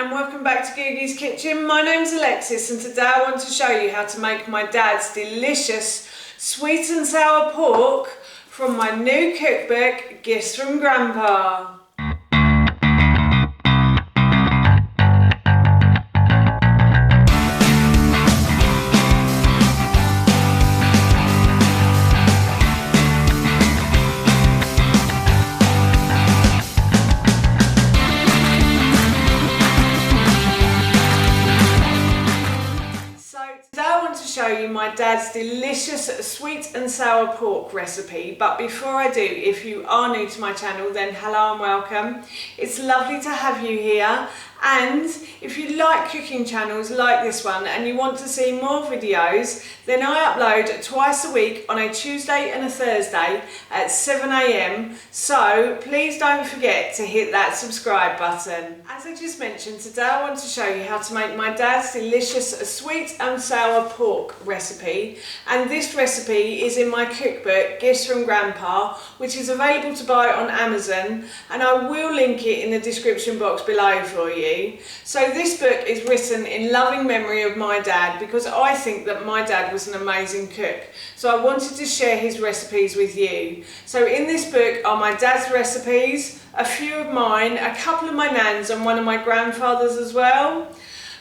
and welcome back to Googie's Kitchen. My name's Alexis and today I want to show you how to make my dad's delicious sweet and sour pork from my new cookbook, Gifts from Grandpa. Show you my dad's delicious sweet and sour pork recipe, but before I do, if you are new to my channel, then hello and welcome. It's lovely to have you here, and if you like cooking channels like this one and you want to see more videos, then I upload twice a week on a Tuesday and a Thursday at 7 AM, so please don't forget to hit that subscribe button. As I just mentioned, today I want to show you how to make my dad's delicious sweet and sour pork recipe, and this recipe is in my cookbook Gifts from Grandpa, which is available to buy on Amazon, and I will link it in the description box below for you. So this book is written in loving memory of my dad, because I think that my dad was an amazing cook, so I wanted to share his recipes with you. So in this book are my dad's recipes, a few of mine, a couple of my nan's and one of my grandfather's as well.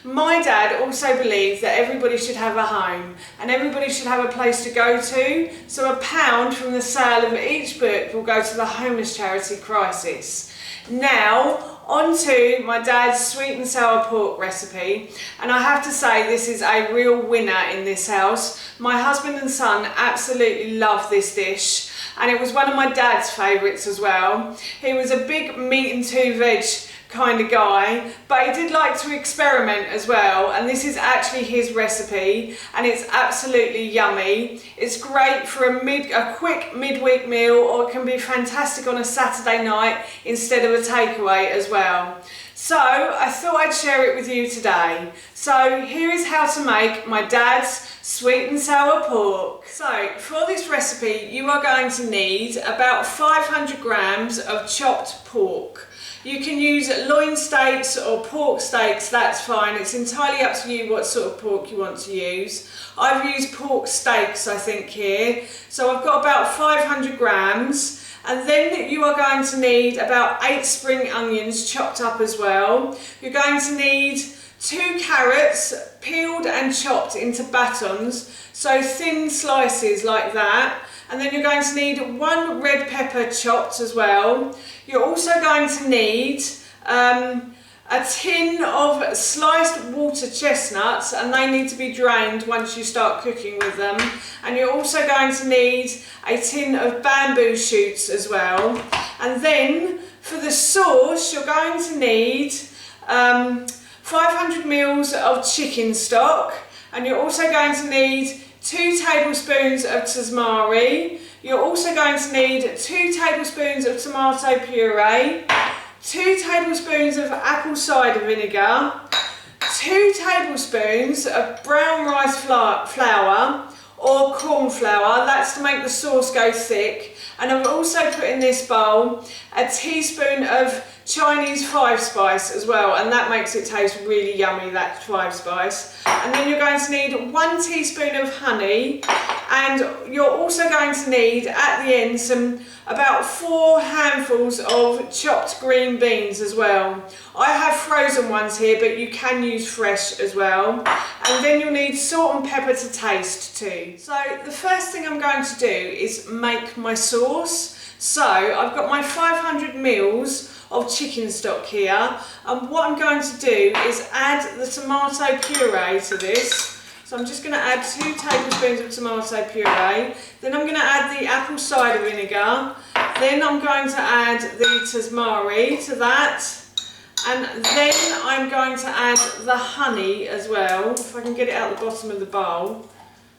My dad also believed that everybody should have a home and everybody should have a place to go to, so £1 from the sale of each book will go to the homeless charity Crisis. Now, on to my dad's sweet and sour pork recipe, and I have to say this is a real winner in this house. My husband and son absolutely love this dish, and it was one of my dad's favourites as well. He was a big meat and two veg kind of guy, but he did like to experiment as well, and this is actually his recipe and it's absolutely yummy. It's great for a quick midweek meal, or it can be fantastic on a Saturday night instead of a takeaway as well. So I thought I'd share it with you today. So here is how to make my dad's sweet and sour pork. So for this recipe you are going to need about 500 grams of chopped pork. You can use loin steaks or pork steaks, that's fine. It's entirely up to you what sort of pork you want to use. I've used pork steaks, I think, here. So I've got about 500 grams. And then you are going to need about 8 spring onions chopped up as well. You're going to need 2 carrots peeled and chopped into batons, so thin slices like that. And then you're going to need 1 red pepper chopped as well. You're also going to need a tin of sliced water chestnuts, and they need to be drained once you start cooking with them. And you're also going to need a tin of bamboo shoots as well. And then for the sauce you're going to need 500 mils of chicken stock, and you're also going to need 2 tablespoons of tazmari. You're also going to need 2 tablespoons of tomato puree, 2 tablespoons of apple cider vinegar, 2 tablespoons of brown rice flour or corn flour, that's to make the sauce go thick. And I've also put in this bowl a teaspoon of Chinese 5-spice as well, and that makes it taste really yummy, that 5-spice. And then you're going to need 1 teaspoon of honey, and you're also going to need at the end about 4 handfuls of chopped green beans as well. I have frozen ones here, but you can use fresh as well. And then you'll need salt and pepper to taste too. So the first thing I'm going to do is make my sauce. So I've got my 500 mils of chicken stock here, and what I'm going to do is add the tomato puree to this. So I'm just going to add 2 tablespoons of tomato puree, then I'm going to add the apple cider vinegar, then I'm going to add the tazmari to that, and then I'm going to add the honey as well, if I can get it out the bottom of the bowl.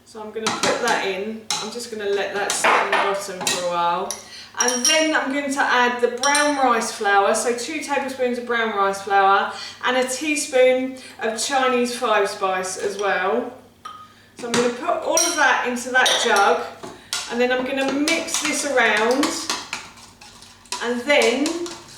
So I'm going to put that in. I'm just going to let that sit on the bottom for a while. And then I'm going to add the brown rice flour, so 2 tablespoons of brown rice flour and a teaspoon of Chinese 5-spice as well. So I'm going to put all of that into that jug, and then I'm going to mix this around, and then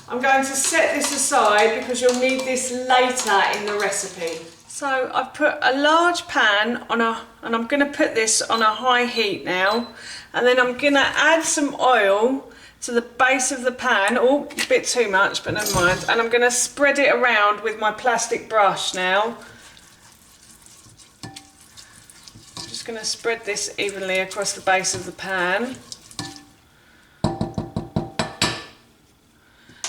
I'm going to set this aside because you'll need this later in the recipe. So I've put a large pan on and I'm going to put this on a high heat now, and then I'm going to add some oil to the base of the pan. Oh, a bit too much, but never mind. And I'm going to spread it around with my plastic brush now. I'm just going to spread this evenly across the base of the pan.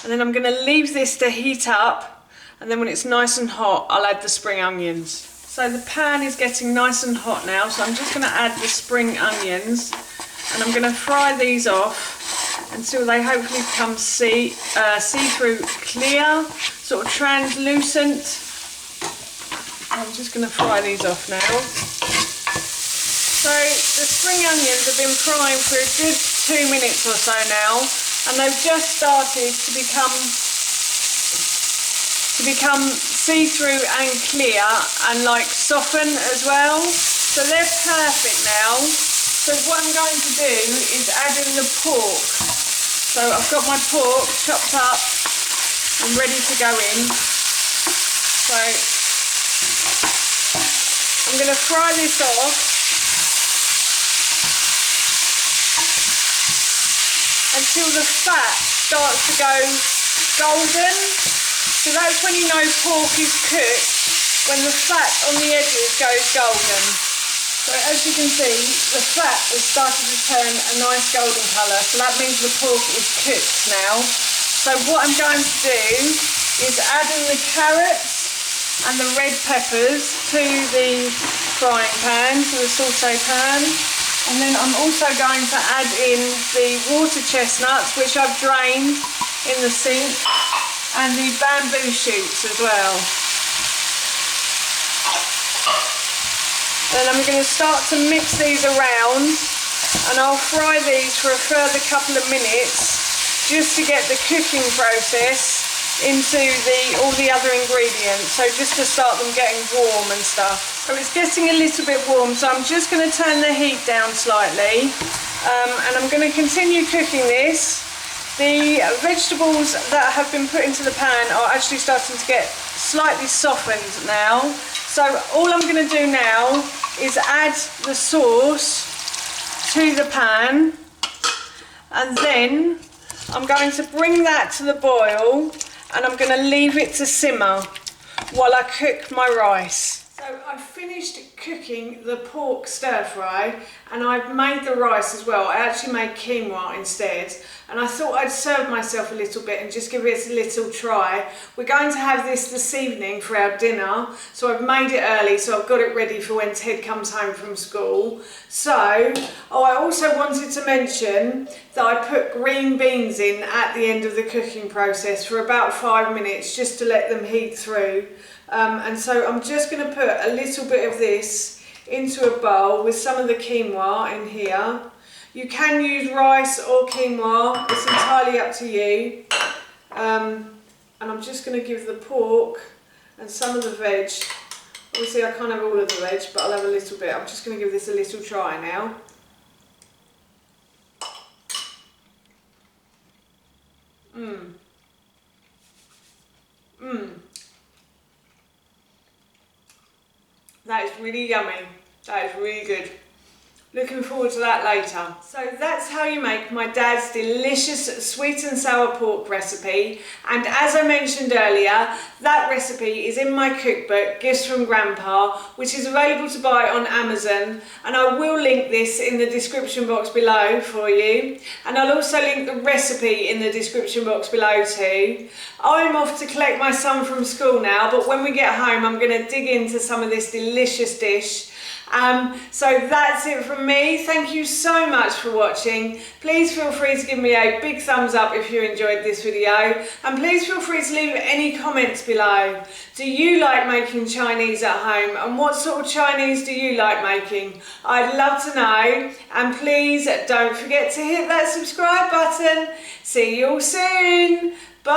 And then I'm going to leave this to heat up, and then when it's nice and hot, I'll add the spring onions. So the pan is getting nice and hot now, so I'm just going to add the spring onions, and I'm going to fry these off until they hopefully become see-through clear, sort of translucent. I'm just going to fry these off now. So the spring onions have been frying for a good 2 minutes or so now, and they've just started to become see-through and clear and like soften as well. So they're perfect now. So what I'm going to do is add in the pork. So I've got my pork chopped up and ready to go in. So I'm going to fry this off until the fat starts to go golden. So that's when you know pork is cooked, when the fat on the edges goes golden. So as you can see, the fat has started to turn a nice golden colour, so that means the pork is cooked now. So what I'm going to do is add in the carrots and the red peppers to the frying pan, to the sauté pan. And then I'm also going to add in the water chestnuts, which I've drained in the sink, and the bamboo shoots as well. Then I'm going to start to mix these around, and I'll fry these for a further couple of minutes just to get the cooking process into all the other ingredients, so just to start them getting warm and stuff. So it's getting a little bit warm, so I'm just going to turn the heat down slightly, and I'm going to continue cooking this. The vegetables that have been put into the pan are actually starting to get slightly softened now. So all I'm going to do now is add the sauce to the pan, and then I'm going to bring that to the boil, and I'm going to leave it to simmer while I cook my rice. So I've finished cooking the pork stir fry, and I've made the rice as well. I actually made quinoa instead, and I thought I'd serve myself a little bit and just give it a little try. We're going to have this evening for our dinner, so I've made it early, so I've got it ready for when Ted comes home from school. So, I also wanted to mention that I put green beans in at the end of the cooking process for about 5 minutes, just to let them heat through. And so I'm just going to put a little bit of this into a bowl with some of the quinoa in here. You can use rice or quinoa, it's entirely up to you. And I'm just going to give the pork and some of the veg. Obviously I can't have all of the veg, but I'll have a little bit. I'm just going to give this a little try now. That is really yummy. That is really good. Looking forward to that later. So that's how you make my dad's delicious sweet and sour pork recipe. And as I mentioned earlier, that recipe is in my cookbook, Gifts from Grandpa, which is available to buy on Amazon. And I will link this in the description box below for you. And I'll also link the recipe in the description box below too. I'm off to collect my son from school now, but when we get home, I'm going to dig into some of this delicious dish. So that's it from me. Thank you so much for watching. Please feel free to give me a big thumbs up if you enjoyed this video, and please feel free to leave any comments below. Do you like making Chinese at home, and what sort of Chinese do you like making? I'd love to know, and please don't forget to hit that subscribe button. See you all soon. Bye.